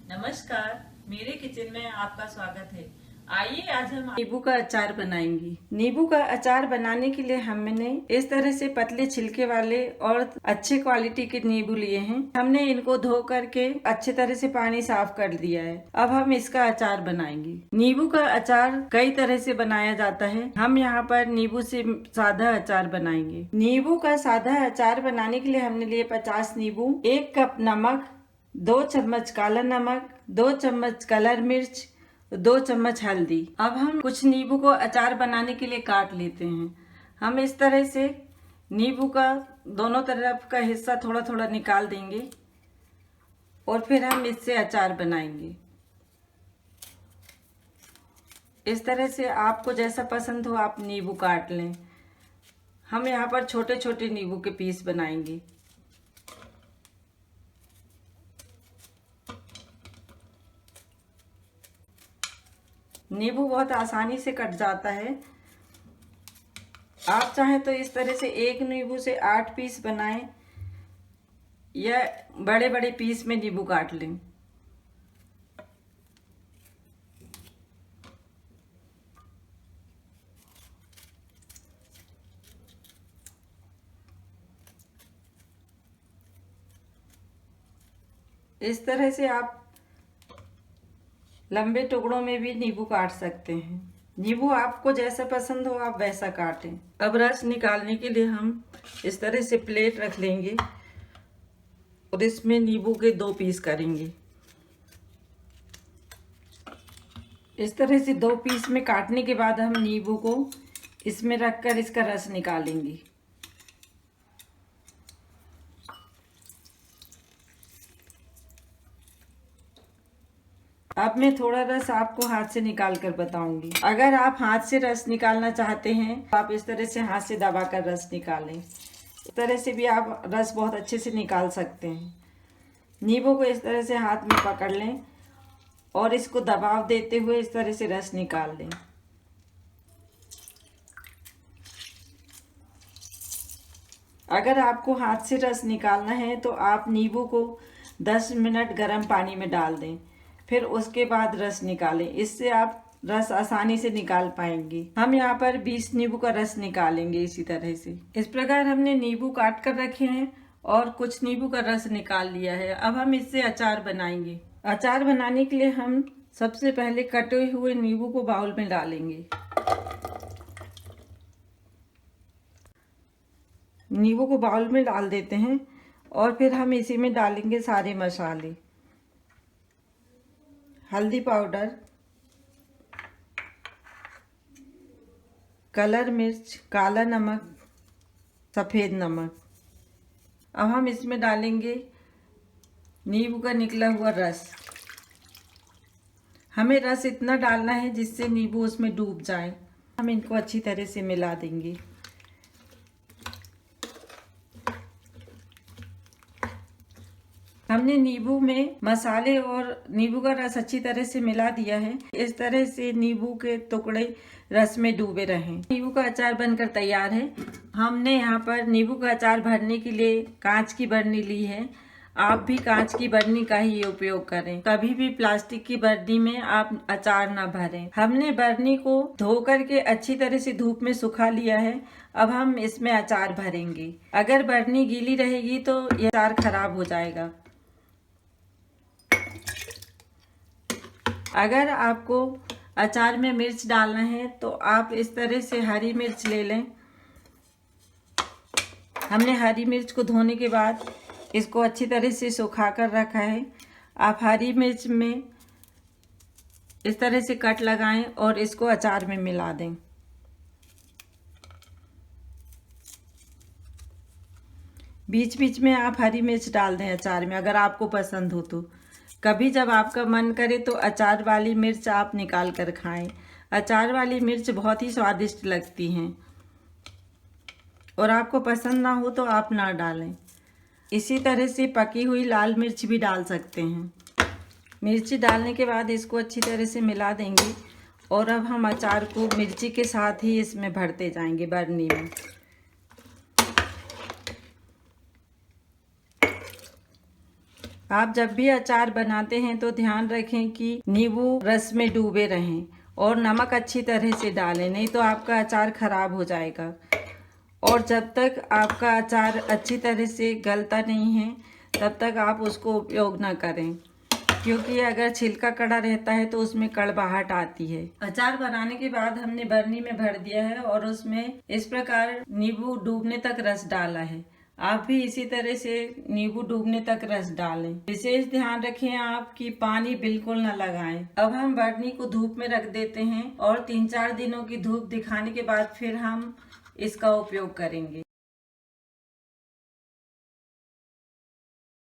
नमस्कार, मेरे किचन में आपका स्वागत है। आइए आज हम नींबू का अचार बनाएंगे। नींबू का अचार बनाने के लिए हमने इस तरह से पतले छिलके वाले और अच्छे क्वालिटी के नींबू लिए हैं। हमने इनको धो करके अच्छे तरह से पानी साफ कर दिया है। अब हम इसका अचार बनाएंगे। नींबू का अचार कई तरह से बनाया जाता है। हम यहाँ पर नींबू से सादा अचार बनाएंगे। नींबू का सादा अचार बनाने के लिए हमने लिए 50 नींबू, 1 कप नमक, 2 चम्मच काला नमक, 2 चम्मच कलर मिर्च, 2 चम्मच हल्दी। अब हम कुछ नींबू को अचार बनाने के लिए काट लेते हैं। हम इस तरह से नींबू का दोनों तरफ का हिस्सा थोड़ा थोड़ा निकाल देंगे और फिर हम इससे अचार बनाएंगे। इस तरह से आपको जैसा पसंद हो आप नींबू काट लें। हम यहाँ पर छोटे छोटे नींबू के पीस बनाएंगे। नींबू बहुत आसानी से कट जाता है। आप चाहें तो इस तरह से एक नींबू से 8 पीस बनाएं या बड़े बड़े पीस में नींबू काट लें। इस तरह से आप लंबे टुकड़ों में भी नींबू काट सकते हैं। नींबू आपको जैसा पसंद हो आप वैसा काटें। अब रस निकालने के लिए हम इस तरह से प्लेट रख लेंगे और इसमें नींबू के 2 पीस करेंगे। इस तरह से 2 पीस में काटने के बाद हम नींबू को इसमें रखकर इसका रस निकालेंगे। अब मैं थोड़ा रस आपको हाथ से निकाल कर बताऊंगी। अगर आप हाथ से रस निकालना चाहते हैं तो आप इस तरह से हाथ से दबाकर रस निकालें। इस तरह से भी आप रस बहुत अच्छे से निकाल सकते हैं। नींबू को इस तरह से हाथ में पकड़ लें और इसको दबाव देते हुए इस तरह से रस निकाल लें। अगर आपको हाथ से रस निकालना है तो आप नींबू को 10 मिनट गर्म पानी में डाल दें, फिर उसके बाद रस निकालें। इससे आप रस आसानी से निकाल पाएंगे। हम यहाँ पर 20 नींबू का रस निकालेंगे इसी तरह से। इस प्रकार हमने नींबू काट कर रखे हैं और कुछ नींबू का रस निकाल लिया है। अब हम इससे अचार बनाएंगे। अचार बनाने के लिए हम सबसे पहले कटे हुए नींबू को बाउल में डालेंगे। नींबू को बाउल में डाल देते हैं और फिर हम इसी में डालेंगे सारे मसाले। हल्दी पाउडर, कलर मिर्च, काला नमक, सफ़ेद नमक। अब हम इसमें डालेंगे नींबू का निकला हुआ रस। हमें रस इतना डालना है जिससे नींबू उसमें डूब जाए। हम इनको अच्छी तरह से मिला देंगे। हमने नींबू में मसाले और नींबू का रस अच्छी तरह से मिला दिया है। इस तरह से नींबू के टुकड़े रस में डूबे रहें। नींबू का अचार बनकर तैयार है। हमने यहाँ पर नींबू का अचार भरने के लिए कांच की बरनी ली है। आप भी कांच की बरनी का ही उपयोग करें। कभी भी प्लास्टिक की बरनी में आप अचार ना भरें। हमने बरनी को धो करके अच्छी तरह से धूप में सुखा लिया है। अब हम इसमें अचार भरेंगे। अगर बरनी गीली रहेगी तो यह अचार खराब हो जाएगा। अगर आपको अचार में मिर्च डालना है तो आप इस तरह से हरी मिर्च ले लें। हमने हरी मिर्च को धोने के बाद इसको अच्छी तरह से सुखा कर रखा है। आप हरी मिर्च में इस तरह से कट लगाएं और इसको अचार में मिला दें। बीच बीच में आप हरी मिर्च डाल दें अचार में, अगर आपको पसंद हो तो। कभी जब आपका मन करे तो अचार वाली मिर्च आप निकाल कर खाएं। अचार वाली मिर्च बहुत ही स्वादिष्ट लगती हैं और आपको पसंद ना हो तो आप ना डालें। इसी तरह से पकी हुई लाल मिर्च भी डाल सकते हैं। मिर्ची डालने के बाद इसको अच्छी तरह से मिला देंगे और अब हम अचार को मिर्ची के साथ ही इसमें भरते जाएंगे बरनी में। आप जब भी अचार बनाते हैं तो ध्यान रखें कि नींबू रस में डूबे रहें और नमक अच्छी तरह से डालें, नहीं तो आपका अचार खराब हो जाएगा। और जब तक आपका अचार अच्छी तरह से गलता नहीं है तब तक आप उसको उपयोग ना करें, क्योंकि अगर छिलका कड़ा रहता है तो उसमें कड़वाहट आती है। अचार बनाने के बाद हमने बरनी में भर दिया है और उसमें इस प्रकार नींबू डूबने तक रस डाला है। आप भी इसी तरह से नींबू डूबने तक रस डालें। विशेष ध्यान रखें आप कि पानी बिल्कुल न लगाएं। अब हम बरनी को धूप में रख देते हैं और 3-4 दिनों की धूप दिखाने के बाद फिर हम इसका उपयोग करेंगे।